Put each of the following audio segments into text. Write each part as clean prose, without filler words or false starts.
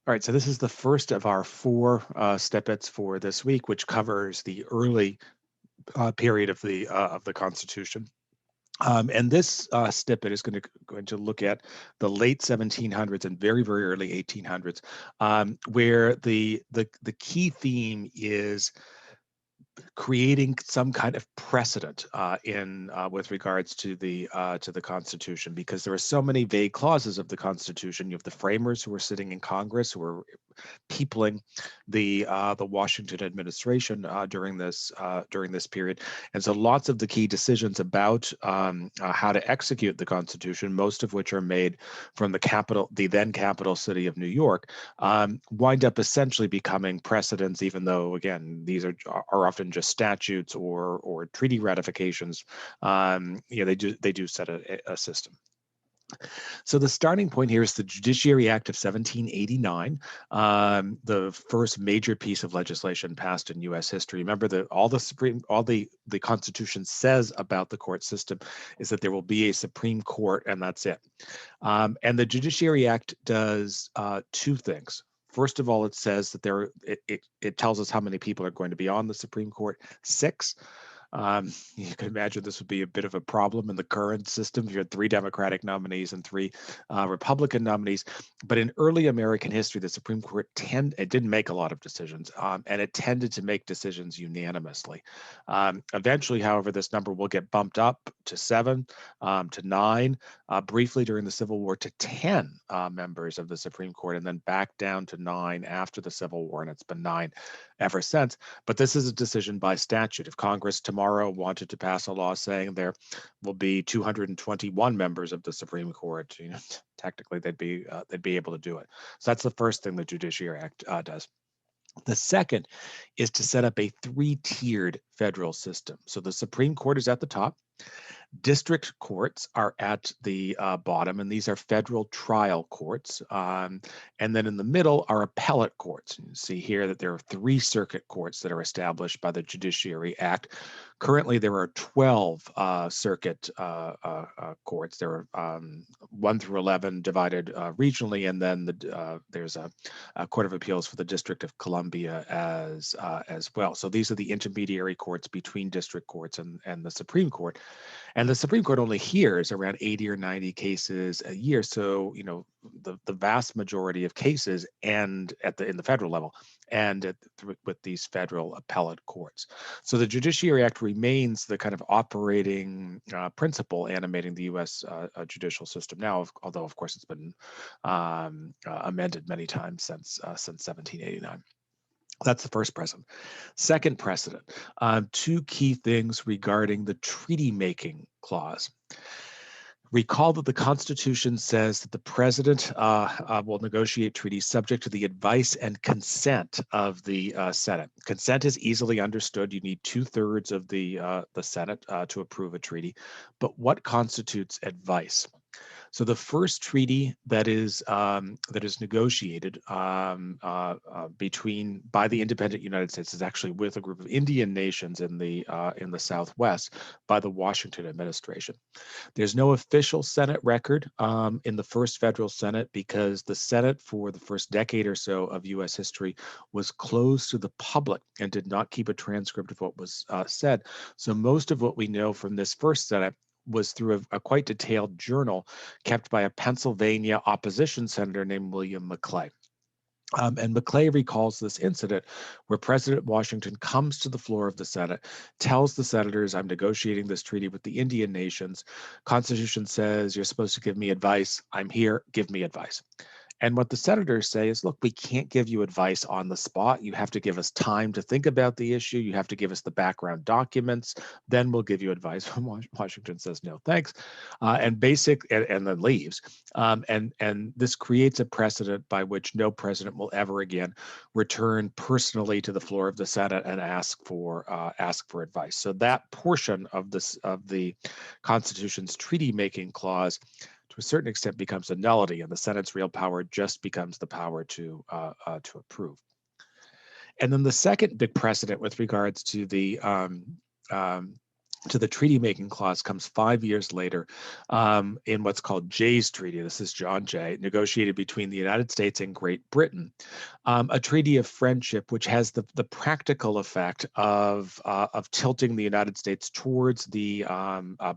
All right, so this is the first of our four snippets for this week, which covers the early period of the Constitution. And this snippet is going to look at the late 1700s and very, very early 1800s, where the key theme is creating some kind of precedent in with regards to the Constitution, because there are so many vague clauses of the Constitution. You have the framers who are sitting in Congress who are peopling the Washington administration during this period, and so lots of the key decisions about how to execute the Constitution, most of which are made from the then capital city of New York, wind up essentially becoming precedents, even though again these are often just statutes or treaty ratifications. They do set a system. So the starting point here is the Judiciary Act of 1789, the first major piece of legislation passed in U.S. history. Remember that all the Constitution says about the court system is that there will be a Supreme Court, and that's it. And the Judiciary Act does two things. First of all, it says that it tells us how many people are going to be on the Supreme Court: six. You can imagine this would be a bit of a problem in the current system if you had three Democratic nominees and three Republican nominees. But in early American history, the Supreme Court it didn't make a lot of decisions, and it tended to make decisions unanimously. Eventually, however, this number will get bumped up to seven, to nine, briefly during the Civil War to 10 members of the Supreme Court, and then back down to nine after the Civil War, and it's been nine ever since. But this is a decision by statute. If Congress tomorrow wanted to pass a law saying there will be 221 members of the Supreme Court, technically they'd be able to do it. So that's the first thing the Judiciary Act does. The second is to set up a three-tiered federal system. So the Supreme Court is at the top. District courts are at the bottom, and these are federal trial courts. And then in the middle are appellate courts. You see here that there are three circuit courts that are established by the Judiciary Act. Currently, there are 12 circuit courts. There are 1 through 11 divided regionally, and then there's a Court of Appeals for the District of Columbia as well. So these are the intermediary courts between district courts and the Supreme Court. And the Supreme Court only hears around 80 or 90 cases a year. So, the vast majority of cases end in the federal level and with these federal appellate courts. So the Judiciary Act remains the kind of operating principle animating the U.S. Judicial system now, although, of course, it's been amended many times since 1789. That's the first precedent. Second precedent, two key things regarding the treaty-making clause. Recall that the Constitution says that the president will negotiate treaties subject to the advice and consent of the Senate. Consent is easily understood. You need 2/3 of the Senate to approve a treaty. But what constitutes advice? So the first treaty that is negotiated by the independent United States is actually with a group of Indian nations in the Southwest by the Washington administration. There's no official Senate record in the first federal Senate because the Senate for the first decade or so of U.S. history was closed to the public and did not keep a transcript of what was said. So most of what we know from this first Senate was through a quite detailed journal kept by a Pennsylvania opposition senator named William Maclay. And Maclay recalls this incident where President Washington comes to the floor of the Senate, tells the senators, I'm negotiating this treaty with the Indian nations. Constitution says you're supposed to give me advice. I'm here. Give me advice. And what the senators say is, look, we can't give you advice on the spot. You have to give us time to think about the issue. You have to give us the background documents. Then we'll give you advice. Washington says, no, thanks. And then leaves. And this creates a precedent by which no president will ever again return personally to the floor of the Senate and ask for advice. So that portion of the Constitution's treaty-making clause to a certain extent becomes a nullity, and the Senate's real power just becomes the power to approve. And then the second big precedent with regards to the to the treaty-making clause comes 5 years later in what's called Jay's Treaty. This is John Jay, negotiated between the United States and Great Britain, a treaty of friendship which has the practical effect of tilting the United States towards the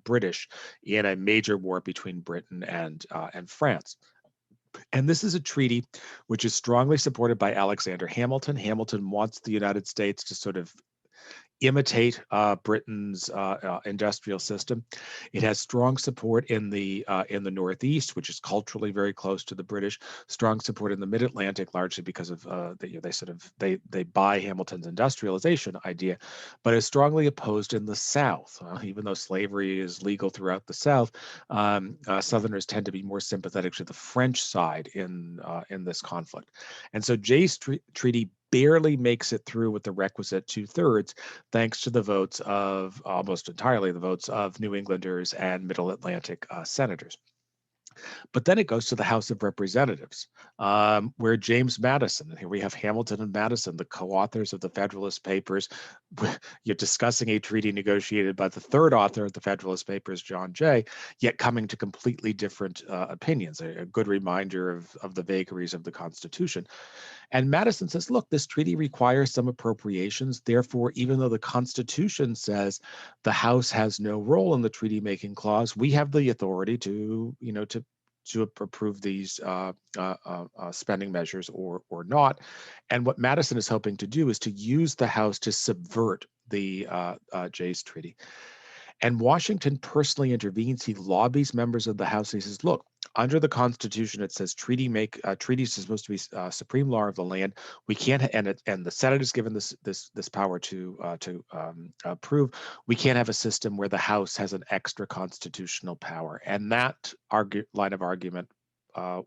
British in a major war between Britain and France. And this is a treaty which is strongly supported by Alexander Hamilton. Hamilton wants the United States to sort of imitate Britain's industrial system. It has strong support in the Northeast, which is culturally very close to the British. Strong support in the Mid-Atlantic, largely because of they buy Hamilton's industrialization idea, but is strongly opposed in the South. Even though slavery is legal throughout the South, Southerners tend to be more sympathetic to the French side in this conflict. And so Jay's Treaty barely makes it through with the requisite 2/3, thanks to the votes of almost entirely the votes of New Englanders and Middle Atlantic senators. But then it goes to the House of Representatives, where James Madison, and here we have Hamilton and Madison, the co-authors of the Federalist Papers, you're discussing a treaty negotiated by the third author of the Federalist Papers, John Jay, yet coming to completely different opinions, a good reminder of the vagaries of the Constitution. And Madison says, look, this treaty requires some appropriations. Therefore, even though the Constitution says the House has no role in the treaty-making clause, we have the authority to approve these spending measures or not. And what Madison is hoping to do is to use the House to subvert the Jay's Treaty. And Washington personally intervenes. He lobbies members of the House. And he says, look, under the Constitution, it says treaties are supposed to be supreme law of the land. We can't, and the Senate is given this power to approve. We can't have a system where the House has an extra constitutional power. And that line of argument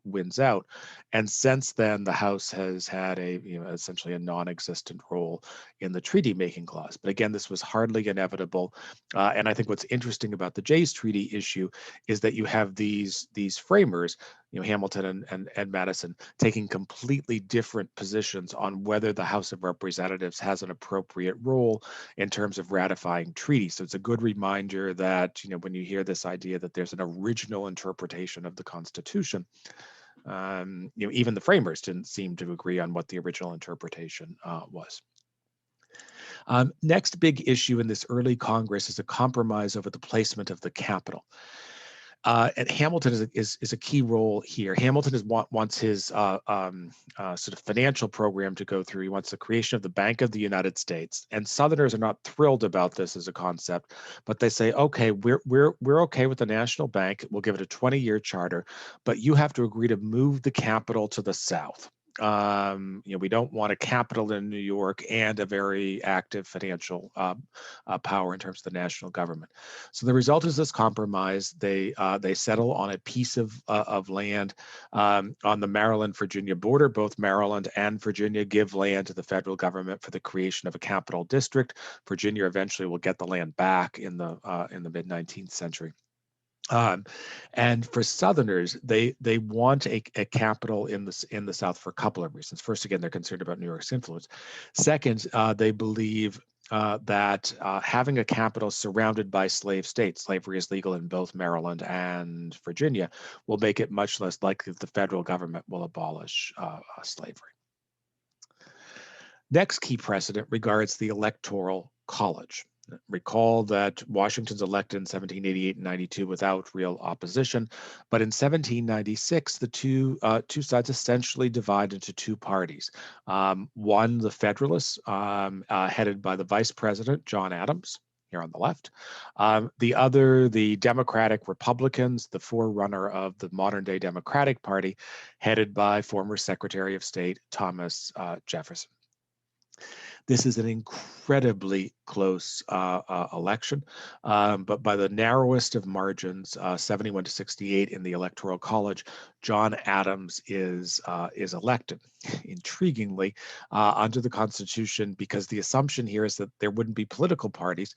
wins out. And since then, the House has had essentially a non-existent role in the treaty-making clause. But again, this was hardly inevitable. And I think what's interesting about the Jay's Treaty issue is that you have these framers, Hamilton and Madison, taking completely different positions on whether the House of Representatives has an appropriate role in terms of ratifying treaties. So it's a good reminder that, when you hear this idea that there's an original interpretation of the Constitution, even the framers didn't seem to agree on what the original interpretation was. Next big issue in this early Congress is a compromise over the placement of the capital. And Hamilton is a key role here. Hamilton wants his sort of financial program to go through. He wants the creation of the Bank of the United States. And Southerners are not thrilled about this as a concept, but they say, okay, we're okay with the national bank. We'll give it a 20-year charter, but you have to agree to move the capital to the South. We don't want a capital in New York and a very active financial power in terms of the national government. So the result is this compromise. They settle on a piece of land on the Maryland-Virginia border. Both Maryland and Virginia give land to the federal government for the creation of a capital district. Virginia eventually will get the land back in the mid-19th century. And for Southerners, they want a capital in the South for a couple of reasons. First, again, they're concerned about New York's influence. Second, they believe that having a capital surrounded by slave states, slavery is legal in both Maryland and Virginia, will make it much less likely that the federal government will abolish slavery. Next key precedent regards the Electoral College. Recall that Washington's elected in 1788 and 92 without real opposition, but in 1796, the two sides essentially divide into two parties. One, the Federalists, headed by the Vice President, John Adams, here on the left. The other, the Democratic Republicans, the forerunner of the modern-day Democratic Party, headed by former Secretary of State Thomas Jefferson. This is an incredibly close election, but by the narrowest of margins, 71 to 68 in the Electoral College, John Adams is elected. Intriguingly, under the Constitution, because the assumption here is that there wouldn't be political parties.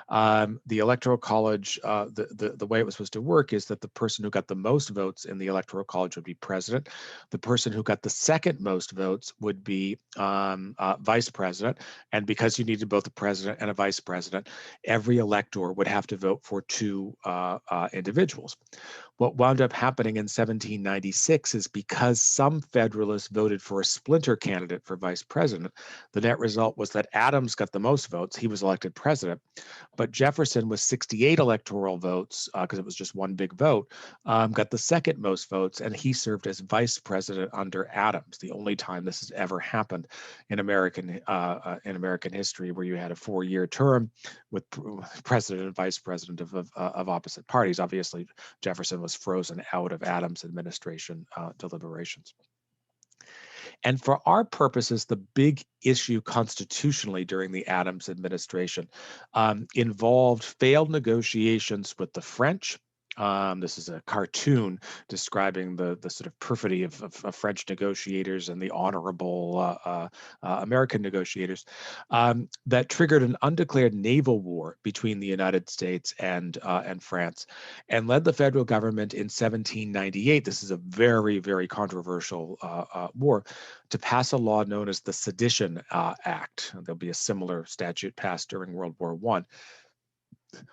The Electoral College, the way it was supposed to work is that the person who got the most votes in the Electoral College would be president. The person who got the second most votes would be vice president. president, and because you needed both a president and a vice president, every elector would have to vote for two individuals. What wound up happening in 1796 is because some Federalists voted for a splinter candidate for vice president, the net result was that Adams got the most votes. He was elected president. But Jefferson, with 68 electoral votes, because it was just one big vote, got the second most votes, and he served as vice president under Adams. The only time this has ever happened in American history, where you had a 4-year term with president and vice president of opposite parties. Obviously, Jefferson was frozen out of Adams' administration deliberations. And for our purposes, the big issue constitutionally during the Adams administration involved failed negotiations with the French. This is a cartoon describing the sort of perfidy of French negotiators and the honorable American negotiators that triggered an undeclared naval war between the United States and France, and led the federal government in 1798. This is a very, very controversial war, to pass a law known as the Sedition Act. There'll be a similar statute passed during World War I,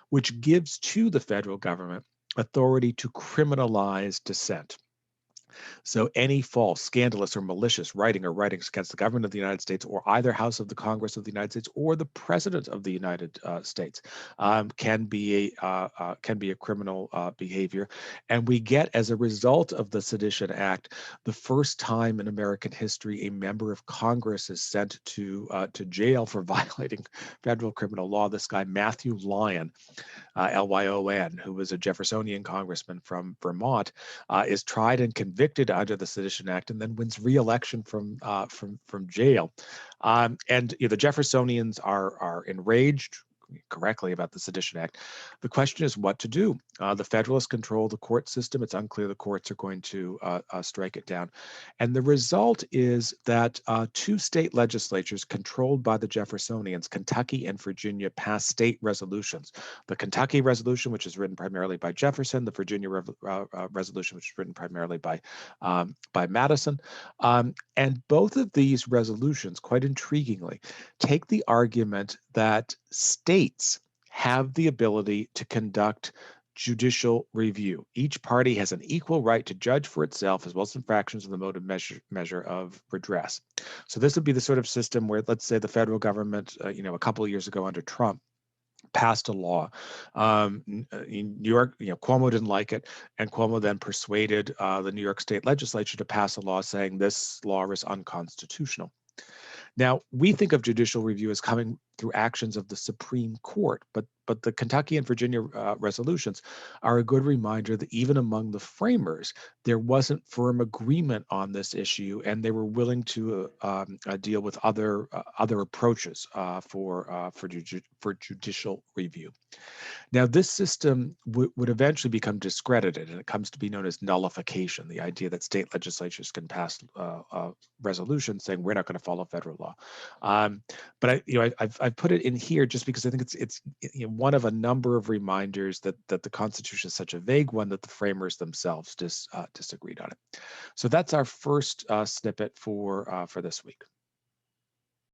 which gives to the federal government authority to criminalize dissent. So any false, scandalous, or malicious writing or writings against the government of the United States, or either House of the Congress of the United States, or the President of the United States, can be a criminal behavior. And we get, as a result of the Sedition Act, the first time in American history a member of Congress is sent to jail for violating federal criminal law. This guy, Matthew Lyon, Lyon, who was a Jeffersonian congressman from Vermont, is tried and convicted under the Sedition Act, and then wins re-election from jail. And the Jeffersonians are enraged, correctly, about the Sedition Act. The question is what to do. The Federalists control the court system. It's unclear the courts are going to strike it down. And the result is that two state legislatures controlled by the Jeffersonians, Kentucky and Virginia, passed state resolutions. The Kentucky resolution, which is written primarily by Jefferson, the Virginia resolution, which is written primarily by Madison. And both of these resolutions, quite intriguingly, take the argument that states have the ability to conduct judicial review. Each party has an equal right to judge for itself, as well as infractions of the mode of measure of redress. So this would be the sort of system where, let's say, the federal government, a couple of years ago under Trump, passed a law. In New York, Cuomo didn't like it, and Cuomo then persuaded the New York State Legislature to pass a law saying this law is unconstitutional. Now, we think of judicial review as coming through actions of the Supreme Court, but the Kentucky and Virginia resolutions are a good reminder that even among the framers, there wasn't firm agreement on this issue, and they were willing to deal with other approaches for judicial review. Now, this system would eventually become discredited, and it comes to be known as nullification, the idea that state legislatures can pass resolutions saying we're not going to follow federal law. But I've put it in here just because I think it's one of a number of reminders that the Constitution is such a vague one that the framers themselves disagreed on it. So that's our first snippet for this week.